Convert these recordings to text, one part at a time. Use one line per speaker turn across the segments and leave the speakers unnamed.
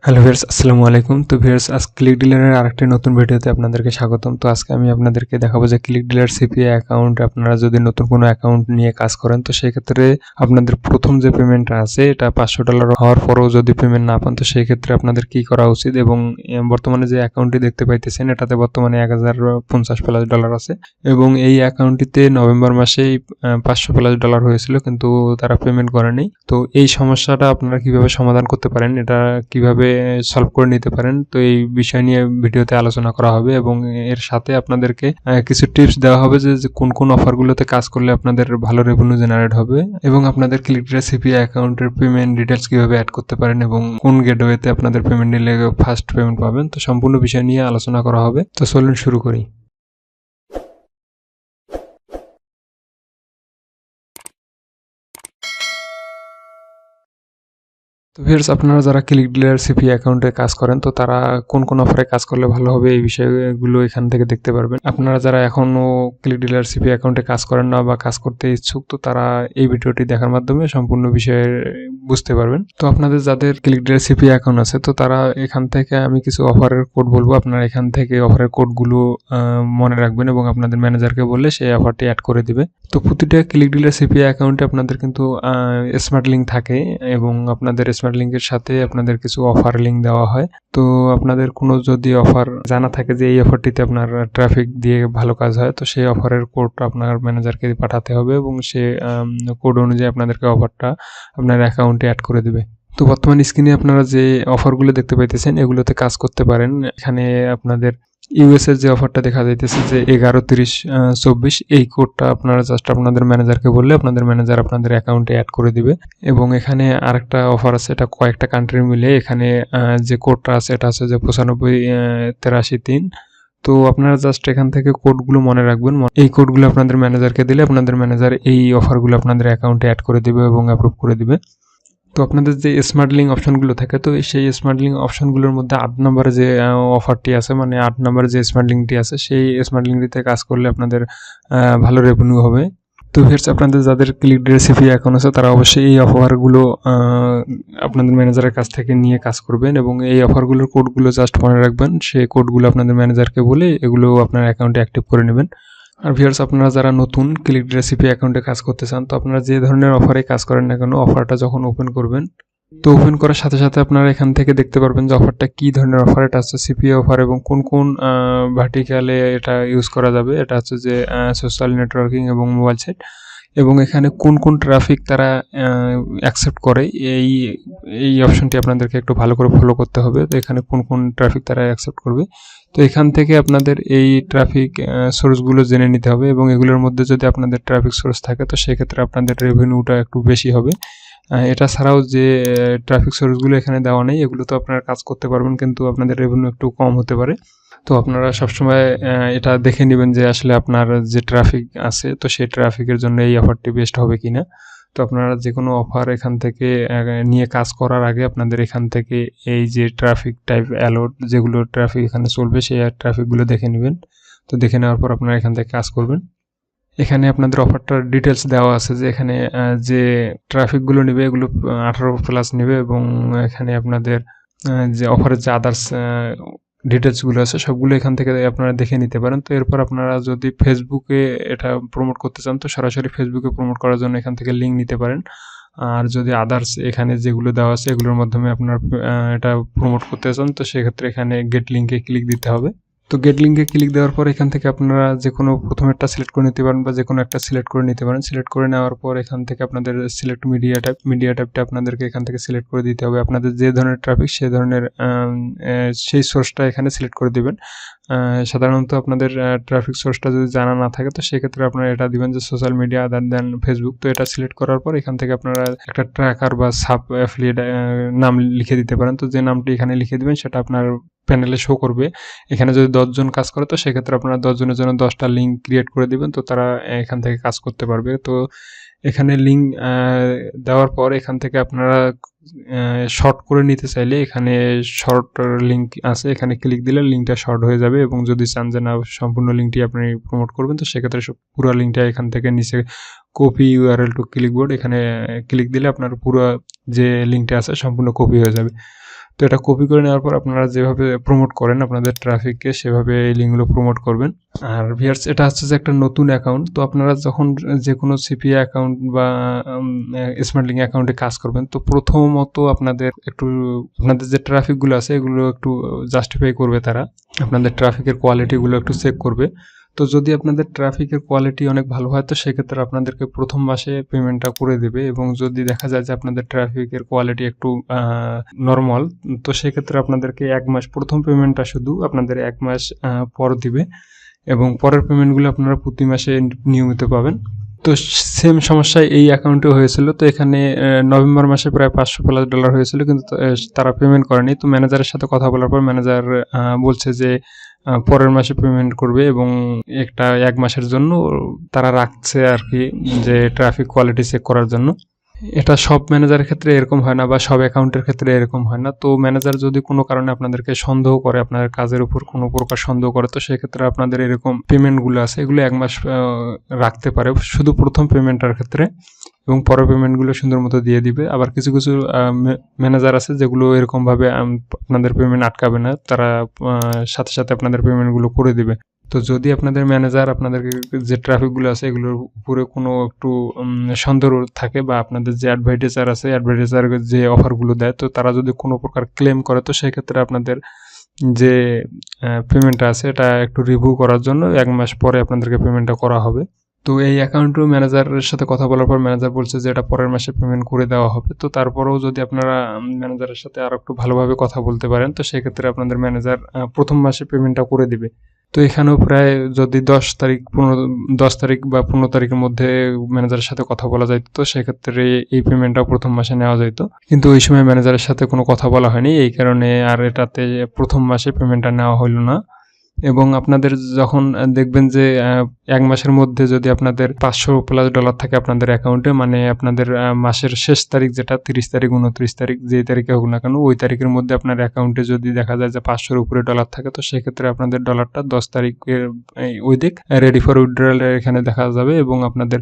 Hello viewers, আসসালামু আলাইকুম। তো ভিউয়ার্স, আজ ক্লিক ডিলারের আরেকটি নতুন ভিডিওতে আপনাদেরকে স্বাগতম। তো আজকে আমি আপনাদেরকে দেখাবো যে ক্লিক ডিলার সিপিএ অ্যাকাউন্ট আপনারা যদি নতুন কোনো অ্যাকাউন্ট নিয়ে কাজ করেন, তো সেক্ষেত্রে আপনাদের প্রথম যে পেমেন্টটা আছে এটা $500 হওয়ার পরেও যদি পেমেন্ট না পান, তো সেই ক্ষেত্রে আপনাদের কি করা উচিত এবং বর্তমানে যে অ্যাকাউন্টটি দেখতে পাইতেছেন এটাতে বর্তমানে $1050+ আছে এবং এই অ্যাকাউন্টটিতে নভেম্বর মাসেই $500+ হয়েছিল, কিন্তু তারা পেমেন্ট করেনি। তো এই সমস্যাটা আপনারা কিভাবে সমাধান করতে পারেন, এটা কিভাবে সলভ করে নিতে পারেন, তো এই বিষয় নিয়ে ভিডিওতে আলোচনা করা হবে এবং এর সাথে আপনাদেরকে কিছু টিপস দেওয়া হবে যে কোন কোন অফারগুলোতে কাজ করলে আপনাদের ভালো রেভিনিউ জেনারেট হবে এবং আপনাদের ক্লিকডিলার সিপিএ অ্যাকাউন্টের পেমেন্ট ডিটেলস কিভাবে অ্যাড করতে পারেন এবং কোন গেটওয়েতে আপনাদের পেমেন্ট নিলে ফার্স্ট পেমেন্ট পাবেন। তো সম্পূর্ণ বিষয় নিয়ে আলোচনা করা হবে। তো চলুন শুরু করি। তো ভিউয়ার্স, আপনারা যারা ক্লিক ডিলার সিপি অ্যাকাউন্টে কাজ করেন, তো তারা কোন কোন অফারে কাজ করলে ভালো হবে এই বিষয়গুলো এখান থেকে দেখতে পারবেন। আপনারা যারা এখনও ক্লিক ডিলার সিপি অ্যাকাউন্টে কাজ করেন না বা কাজ করতে ইচ্ছুক, তো তারা এই ভিডিওটি দেখার মাধ্যমে সম্পূর্ণ বিষয়ে বুঝতে পারবেন। তো আপনাদের যাদের ক্লিক ডিলার সিপি অ্যাকাউন্ট আছে, তো তারা এখান থেকে আমি কিছু অফারের কোড বলবো, আপনারা এখান থেকে অফারের কোডগুলো মনে রাখবেন এবং আপনাদের ম্যানেজারকে বললে সেই অফারটি অ্যাড করে দিবে। তো প্রতিটা ক্লিক ডিলার সিপি অ্যাকাউন্টে আপনাদের কিন্তু স্মার্ট লিঙ্ক থাকে এবং আপনাদের স্মার্ট লিঙ্কের সাথে আপনাদের কিছু অফার লিঙ্ক দেওয়া হয়। তো আপনাদের কোনো যদি অফার জানা থাকে যে এই অফারটিতে আপনার ট্রাফিক দিয়ে ভালো কাজ হয়, তো সেই অফারের কোডটা আপনার ম্যানেজারকে পাঠাতে হবে এবং সে কোড অনুযায়ী আপনাদেরকে অফারটা আপনার অ্যাকাউন্টে অ্যাড করে দেবে। তো বর্তমান স্ক্রিনে আপনারা যে অফারগুলো দেখতে পাইতেছেন এগুলোতে কাজ করতে পারেন। এখানে আপনাদের ইউএসের যে অফারটা দেখা যাইতেছে যে 11-30-24, এই কোডটা আপনারা জাস্ট আপনাদের ম্যানেজারকে বললে আপনাদের ম্যানেজার আপনাদের অ্যাকাউন্টে অ্যাড করে দিবে। এবং এখানে আরেকটা অফার আছে, এটা কয়েকটা কান্ট্রি মিলে এখানে যে কোডটা আছে এটা আছে যে 95-83-3। তো আপনারা জাস্ট এখান থেকে কোডগুলো মনে রাখবেন। এই কোডগুলো আপনাদের ম্যানেজারকে দিলে আপনাদের ম্যানেজার এই অফারগুলো আপনাদের অ্যাকাউন্টে অ্যাড করে দিবে এবং অ্যাপ্রুভ করে দিবে। তো আপনাদের যে স্মার্ট লিঙ্ক অপশনগুলো থাকে, তো সেই স্মার্ট লিঙ্ক অপশনগুলোর মধ্যে 8 নম্বরে যে অফারটি আছে, মানে 8 নম্বরে যে স্মার্ট লিঙ্কটি আছে, সেই স্মার্ট লিঙ্কটিতে কাজ করলে আপনাদের ভালো রেভিনিউ হবে। তো ভিউয়ার্স, আপনাদের যাদের ক্লিক রেসিপি অ্যাকাউন্ট আছে তারা অবশ্যই এই অফারগুলো আপনাদের ম্যানেজারের কাছ থেকে নিয়ে কাজ করবেন এবং এই অফারগুলোর কোডগুলো জাস্ট মনে রাখবেন। সেই কোডগুলো আপনাদের ম্যানেজারকে বলে এগুলো আপনার অ্যাকাউন্টে অ্যাক্টিভ করে নেবেন। আর ভিউয়ার্স, আপনারা যারা নতুন ক্লিক রেসিপি অ্যাকাউন্টে কাজ করতে চান, তো আপনারা যে ধরনের অফারে কাজ করেন না কেন, অফারটা যখন ওপেন করবেন, তো ওপেন করার সাথে সাথে আপনারা এখান থেকে দেখতে পারবেন যে অফারটা কী ধরনের অফার, এটা হচ্ছে সিপিএ অফার এবং কোন কোন ভার্টিক্যালে এটা ইউজ করা যাবে। এটা হচ্ছে যে সোশ্যাল নেটওয়ার্কিং এবং মোবাইল সাইট এবং এখানে কোন কোন ট্রাফিক তারা অ্যাকসেপ্ট করে, এই এই অপশনটি আপনাদেরকে একটু ভালো করে ফলো করতে হবে। তো এখানে কোন কোন ট্রাফিক তারা অ্যাকসেপ্ট করবে, তো এখান থেকে আপনাদের এই ট্রাফিক সোর্সগুলো জেনে নিতে হবে এবং এগুলোর মধ্যে যদি আপনাদের ট্রাফিক সোর্স থাকে তো সেক্ষেত্রে আপনাদের রেভিনিউটা একটু বেশি হবে। এটা ছাড়াও যে ট্রাফিক সোর্সগুলো এখানে দেওয়া নেই, এগুলো তো আপনারা কাজ করতে পারবেন কিন্তু আপনাদের রেভিনিউ একটু কম হতে পারে। তো আপনারা সবসময় এটা দেখে নেবেন যে আসলে আপনার যে ট্রাফিক আছে, তো সেই ট্রাফিকের জন্য এই অফারটি বেস্ট হবে কিনা। তো আপনারা যে কোনো অফার এখান থেকে নিয়ে কাজ করার আগে আপনাদের এখান থেকে এই যে ট্রাফিক টাইপ অ্যালার্ট, যেগুলো ট্রাফিক এখানে চলবে সেই ট্রাফিকগুলো দেখে নেবেন। তো দেখে নেওয়ার পর আপনারা এখান থেকে কাজ করবেন। এখানে আপনাদের অফারটার ডিটেলস দেওয়া আছে যে এখানে যে ট্রাফিকগুলো নেবে এগুলো 18+ নেবে এবং এখানে আপনাদের যে অফারের যে আদার্স ডিটেলসগুলো আছে সবগুলো এখান থেকে আপনারা দেখে নিতে পারেন। তো এরপর আপনারা যদি ফেসবুকে এটা প্রমোট করতে চান, তো সরাসরি ফেসবুকে প্রমোট করার জন্য এখান থেকে লিঙ্ক নিতে পারেন। আর যদি আদার্স এখানে যেগুলো দেওয়া আছে এগুলোর মাধ্যমে আপনার এটা প্রমোট করতে চান, তো সেক্ষেত্রে এখানে গেট লিঙ্কে ক্লিক দিতে হবে। তো গেট লিঙ্কে ক্লিক দেওয়ার পর এখান থেকে আপনারা যে কোনো প্রথম একটা সিলেক্ট করে নিতে পারেন বা যে কোনো একটা সিলেক্ট করে নিতে পারেন। সিলেক্ট করে নেওয়ার পর এখান থেকে আপনাদের সিলেক্ট মিডিয়া টাইপটা আপনাদেরকে এখান থেকে সিলেক্ট করে দিতে হবে। আপনাদের যে ধরনের ট্রাফিক সেই ধরনের সেই সোর্সটা এখানে সিলেক্ট করে দিবেন। সাধারণত আপনাদের ট্রাফিক সোর্সটা যদি জানা না থাকে তো সেক্ষেত্রে আপনারা এটা দিবেন যে সোশ্যাল মিডিয়া আদার দেন ফেসবুক। তো এটা সিলেক্ট করার পর এখান থেকে আপনারা একটা ট্র্যাকার বা সাব অ্যাফিলিয়েট নাম লিখে দিতে পারেন। তো যে নামটি এখানে লিখে দিবেন সেটা আপনার প্যানেলে শো করবে। এখানে যদি 10 জন কাজ করে তো সেক্ষেত্রে আপনারা 10 জনের জন্য 10টা লিঙ্ক ক্রিয়েট করে দিবেন, তো তারা এখান থেকে কাজ করতে পারবে। তো এখানে লিঙ্ক দেওয়ার পর এখান থেকে আপনারা শর্ট করে নিতে চাইলে এখানে শর্ট লিঙ্ক আছে, এখানে ক্লিক দিলে লিঙ্কটা শর্ট হয়ে যাবে এবং যদি চান যে না সম্পূর্ণ লিঙ্কটি আপনি প্রমোট করবেন তো সেক্ষেত্রে পুরো লিঙ্কটা এখান থেকে নিচে কপি ইউআরএল টু ক্লিকবোর্ড এখানে ক্লিক দিলে আপনার পুরো যে লিঙ্কটা আছে সম্পূর্ণ কপি হয়ে যাবে। তো এটা কপি করে নেওয়ার পর আপনারা যেভাবে প্রমোট করেন আপনাদের ট্রাফিককে সেভাবে এই লিঙ্কগুলো প্রমোট করবেন। আর ভিউয়ার্স, এটা হচ্ছে যে একটা নতুন অ্যাকাউন্ট। তো আপনারা যখন যে কোনো সিপিএ অ্যাকাউন্ট বা স্মার্ট লিঙ্ক অ্যাকাউন্টে কাজ করবেন, তো প্রথমত আপনাদের যে ট্রাফিকগুলো আছে এগুলো একটু জাস্টিফাই করবে তারা, আপনাদের ট্রাফিকের কোয়ালিটিগুলো একটু চেক করবে। তো যদি আপনাদের ট্রাফিকের কোয়ালিটি অনেক ভালো হয় তো সেক্ষেত্রে আপনাদেরকে প্রথম মাসে পেমেন্টটা করে দেবে, এবং যদি দেখা যায় যে আপনাদের ট্রাফিকের কোয়ালিটি একটু নর্মাল, তো সেক্ষেত্রে আপনাদেরকে 1 মাস প্রথম পেমেন্টটা শুধু আপনাদের 1 মাস পর দিবে, এবং পরের পেমেন্টগুলো আপনারা প্রতি মাসে নিয়মিত পাবেন। তো সেম সমস্যা এই অ্যাকাউন্টে হয়েছিল। তো এখানে নভেম্বর মাসে প্রায় $500+ হয়েছিল, কিন্তু তারা পেমেন্ট করেনি। তো ম্যানেজারের সাথে কথা বলার পর ম্যানেজার বলছে যে পরের মাসে পেমেন্ট করবে, এবং একটা 1 মাসের জন্য তারা রাখছে আর কি, যে ট্রাফিক কোয়ালিটি চেক করার জন্য। এটা সব ম্যানেজারের ক্ষেত্রে এরকম হয় না, বা সব অ্যাকাউন্টের ক্ষেত্রে এরকম হয় না। তো ম্যানেজার যদি কোনো কারণে আপনাদেরকে সন্দেহ করে, আপনাদের কাজের উপর কোনো প্রকার সন্দেহ করে, তো সেক্ষেত্রে আপনাদের এরকম পেমেন্টগুলো আছে এগুলো 1 মাস রাখতে পারে শুধু প্রথম পেমেন্টটার ক্ষেত্রে, এবং পরের পেমেন্টগুলো সুন্দর মতো দিয়ে দিবে। আবার কিছু কিছু ম্যানেজার আছে যেগুলো এরকমভাবে আপনাদের পেমেন্ট আটকাবে না, তারা সাথে সাথে আপনাদের পেমেন্টগুলো করে দিবে। তো যদি আপনাদের ম্যানেজার আপনাদেরকে যে ট্রাফিকগুলো আছে এগুলোর উপরে কোনো একটু সন্দেহ থাকে, বা আপনাদের যে অ্যাডভার্টাইজার আছে অ্যাডভার্টাইজার যে অফারগুলো দেয়, তো তারা যদি কোনো প্রকার ক্লেম করে, তো সেক্ষেত্রে আপনাদের যে পেমেন্টটা আছে এটা একটু রিভিউ করার জন্য 1 মাস পরে আপনাদেরকে পেমেন্টটা করা হবে। তো এই অ্যাকাউন্টও ম্যানেজারের সাথে কথা বলার পর ম্যানেজার বলছে যে এটা পরের মাসে পেমেন্ট করে দেওয়া হবে। তো তারপরেও যদি আপনারা ম্যানেজারের সাথে আরও একটু ভালোভাবে কথা বলতে পারেন, তো সেক্ষেত্রে আপনাদের ম্যানেজার প্রথম মাসে পেমেন্টটা করে দিবে। তো এখানেও প্রায় যদি 10 তারিখ বা 15 তারিখের মধ্যে ম্যানেজারের সাথে কথা বলা যাইত, তো সেক্ষেত্রে এই পেমেন্টটা প্রথম মাসে নেওয়া যাইত। কিন্তু ওই সময় ম্যানেজারের সাথে কোনো কথা বলা হয়নি, এই কারণে আর এটাতে প্রথম মাসে পেমেন্টটা নেওয়া হইল না। এবং আপনাদের যখন দেখবেন যে 1 মাসের মধ্যে যদি আপনাদের $500+ থাকে আপনাদের অ্যাকাউন্টে, মানে আপনাদের মাসের শেষ তারিখ যেটা 30 তারিখ, 29 তারিখ, যেই তারিখে হোক না কেন, ওই তারিখের মধ্যে আপনার অ্যাকাউন্টে যদি দেখা যায় যে 500-র উপরে ডলার থাকে, তো সেক্ষেত্রে আপনাদের ডলারটা 10 তারিখের ওইদিক রেডি ফর উইথড্রয়ালের এখানে দেখা যাবে, এবং আপনাদের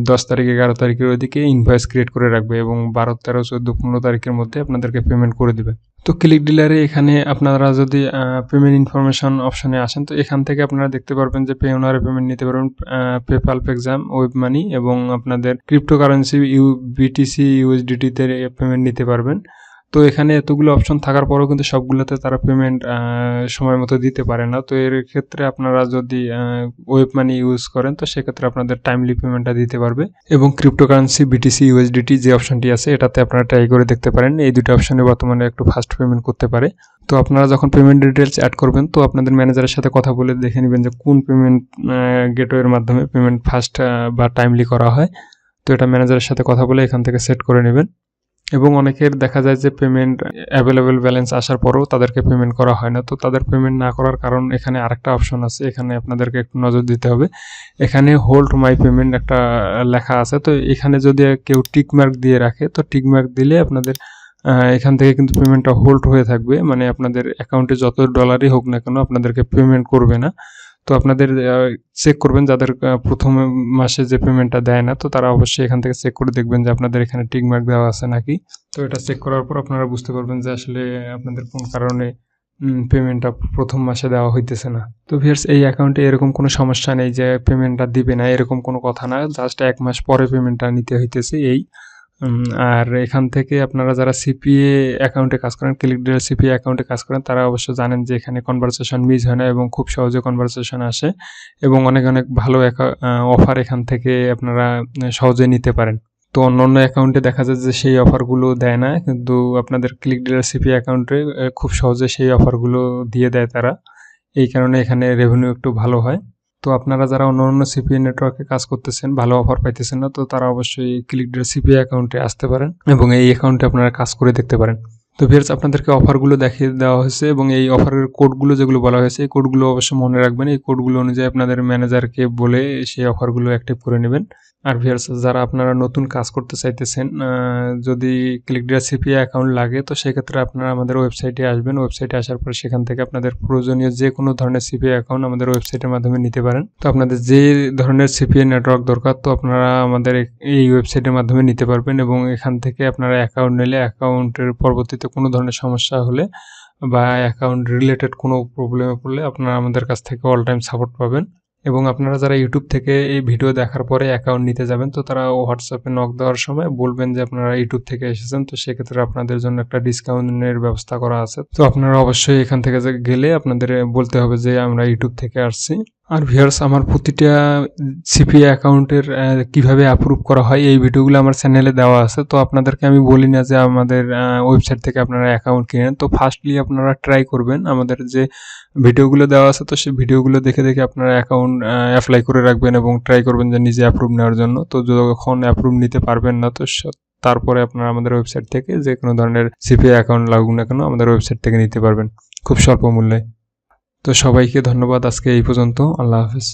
10 তারিখ 11 তারিখের ওইদিকে ইনভয়েস ক্রিয়েট করে রাখবে, এবং 12, 13, 14, 15 তারিখের মধ্যে আপনাদেরকে পেমেন্ট করে দিবে। তো ক্লিক ডিলারে এখানে আপনারা যদি পেমেন্ট ইনফরমেশন অপশনে আসেন, তো এখান থেকে আপনারা দেখতে পারবেন যে পেওনারে পেমেন্ট নিতে পারবেন, পেপাল, পেক্সাম, ওয়েব মানি, এবং আপনাদের ক্রিপ্টোকারেন্সি বিটিসি, ইউএসডিটিতে পেমেন্ট নিতে পারবেন। তো এখানে এতগুলো অপশন থাকার পরেও কিন্তু সবগুলোতে তারা পেমেন্ট সময় মতো দিতে পারে না। তো এর ক্ষেত্রে আপনারা যদি ওয়েব মানি ইউজ করেন, তো সেক্ষেত্রে আপনাদের টাইমলি পেমেন্টটা দিতে পারবে। এবং ক্রিপ্টোকারেন্সি বিটিসি, ইউএসডিটি যে অপশনটি আছে এটাতে আপনারা ট্রাই করে দেখতে পারেন। এই দুটো অপশনে বর্তমানে একটু ফাস্ট পেমেন্ট করতে পারে। তো আপনারা যখন পেমেন্ট ডিটেলস অ্যাড করবেন, তো আপনাদের ম্যানেজারের সাথে কথা বলে দেখে নেবেন যে কোন পেমেন্ট গেটওয়ের মাধ্যমে পেমেন্ট ফাস্ট বা টাইমলি করা হয়। তো এটা ম্যানেজারের সাথে কথা বলে এখান থেকে সেট করে নেবেন। এবং অনেকের দেখা যায় যে পেমেন্ট অ্যাভেলেবেল ব্যালেন্স আসার পরেও তাদেরকে পেমেন্ট করা হয় না। তো তাদের পেমেন্ট না করার কারণ এখানে আরেকটা অপশন আছে, এখানে আপনাদেরকে একটু নজর দিতে হবে। এখানে হোল্ড মাই পেমেন্ট একটা লেখা আছে। তো এখানে যদি কেউ টিকমার্ক দিয়ে রাখে, তো টিকমার্ক দিলে আপনাদের এখান থেকে কিন্তু পেমেন্টটা হোল্ড হয়ে থাকবে, মানে আপনাদের অ্যাকাউন্টে যত ডলারই হোক না কেন আপনাদেরকে পেমেন্ট করবে না। তো আপনাদের চেক করবেন যাদের প্রথম মাসে যে পেমেন্টটা দেয় না, তো তারা অবশ্যই এখান থেকে চেক করে দেখবেন যে আপনাদের এখানে টিকমার্ক দেওয়া আছে নাকি। তো এটা চেক করার পর আপনারা বুঝতে পারবেন যে আসলে আপনাদের কোন কারণে পেমেন্টটা প্রথম মাসে দেওয়া হইতেছে না। তো ভিউয়ার্স, এই অ্যাকাউন্টে এরকম কোনো সমস্যা নেই যে পেমেন্টটা দিবে না, এরকম কোনো কথা না, জাস্ট 1 মাস পরে পেমেন্টটা নিতে হইতেছে এই। আর এখান থেকে আপনারা যারা সিপিএ অ্যাকাউন্টে কাজ করেন, ক্লিক ডিলার সিপিএ অ্যাকাউন্টে কাজ করেন, তারা অবশ্য জানেন যে এখানে কনভারসেশন মিস হয় না, এবং খুব সহজে কনভারসেশন আসে, এবং অনেক ভালো অফার এখান থেকে আপনারা সহজে নিতে পারেন। তো অন্য অ্যাকাউন্টে দেখা যায় যে সেই অফারগুলো দেয় না, কিন্তু আপনাদের ক্লিক ডিলার সিপিএ অ্যাকাউন্টে খুব সহজে সেই অফারগুলো দিয়ে দেয় তারা, এই কারণে এখানে রেভিনিউ একটু ভালো হয়। তো আপনারা যারা অন্য সিপিএ নেটওয়ার্কে কাজ করতেছেন, ভালো অফার পাইতেছেন না, তো তারা অবশ্যই ক্লিক ডিলার সিপিএ অ্যাকাউন্টে আসতে পারেন, এবং এই অ্যাকাউন্টে আপনারা কাজ করে দেখতে পারেন। তো ভিউয়ার্স, আপনাদেরকে অফারগুলো দেখিয়ে দেওয়া হয়েছে, এবং এই অফারের কোডগুলো যেগুলো বলা হয়েছে এই কোডগুলো অবশ্যই মনে রাখবেন। এই কোডগুলো অনুযায়ী আপনাদের ম্যানেজারকে বলে সেই অফারগুলো অ্যাক্টিভ করে নেবেন। আর ভিউয়ার্স, যারা আপনারা নতুন কাজ করতে চাইতেছেন, যদি ক্লিকডিলার সিপিএ অ্যাকাউন্ট লাগে, তো সেক্ষেত্রে আপনারা আমাদের ওয়েবসাইটে আসবেন। ওয়েবসাইটে আসার পর সেখান থেকে আপনাদের প্রয়োজনীয় যে কোনো ধরনের সিপিএ অ্যাকাউন্ট আমাদের ওয়েবসাইটের মাধ্যমে নিতে পারেন। তো আপনাদের যে ধরনের সিপিএ নেটওয়ার্ক দরকার, তো আপনারা আমাদের এই ওয়েবসাইটের মাধ্যমে নিতে পারবেন এবং এখান থেকে আপনারা অ্যাকাউন্ট নিলে অ্যাকাউন্টের পরবর্তীতে কোনো ধরনের সমস্যা হলে বা অ্যাকাউন্ট রিলেটেড কোনো প্রবলেমে পড়লে আপনারা আমাদের কাছ থেকে অল টাইম সাপোর্ট পাবেন। এবং আপনারা যারা ইউটিউব থেকে এই ভিডিও দেখার পরে অ্যাকাউন্ট নিতে যাবেন, তো তারা হোয়াটসঅ্যাপে নক দেওয়ার সময় বলবেন যে আপনারা ইউটিউব থেকে এসেছেন, তো সেক্ষেত্রে আপনাদের জন্য একটা ডিসকাউন্টের ব্যবস্থা করা আছে। তো আপনারা অবশ্যই এখান থেকে গেলে আপনাদের বলতে হবে যে আমরা ইউটিউব থেকে আসছি। আর ভিউয়ার্স, আমার প্রতিটা সিপিএ অ্যাকাউন্টের কিভাবে অ্যাপ্রুভ করা হয় এই ভিডিওগুলো আমার চ্যানেলে দেওয়া আছে। তো আপনাদেরকে আমি বলি না যে আমাদের ওয়েবসাইট থেকে আপনারা অ্যাকাউন্ট কিনেন। তো ফার্স্টলি আপনারা ট্রাই করবেন আমাদের যে ভিডিওগুলো দেওয়া আছে, তো সেই ভিডিওগুলো দেখে দেখে আপনারা অ্যাকাউন্ট অ্যাপ্লাই করে রাখবেন এবং ট্রাই করবেন যে নিজে অ্যাপ্রুভ নেওয়ার জন্য। তো যখন অ্যাপ্রুভ নিতে পারবেন না, তো তারপরে আপনারা আমাদের ওয়েবসাইট থেকে যে কোনো ধরনের সিপিএ অ্যাকাউন্ট লাগুক না কেন আমাদের ওয়েবসাইট থেকে নিতে পারবেন খুব স্বল্প মূল্যে। তো সবাইকে ধন্যবাদ, আজকে এই পর্যন্ত। আল্লাহ হাফেজ।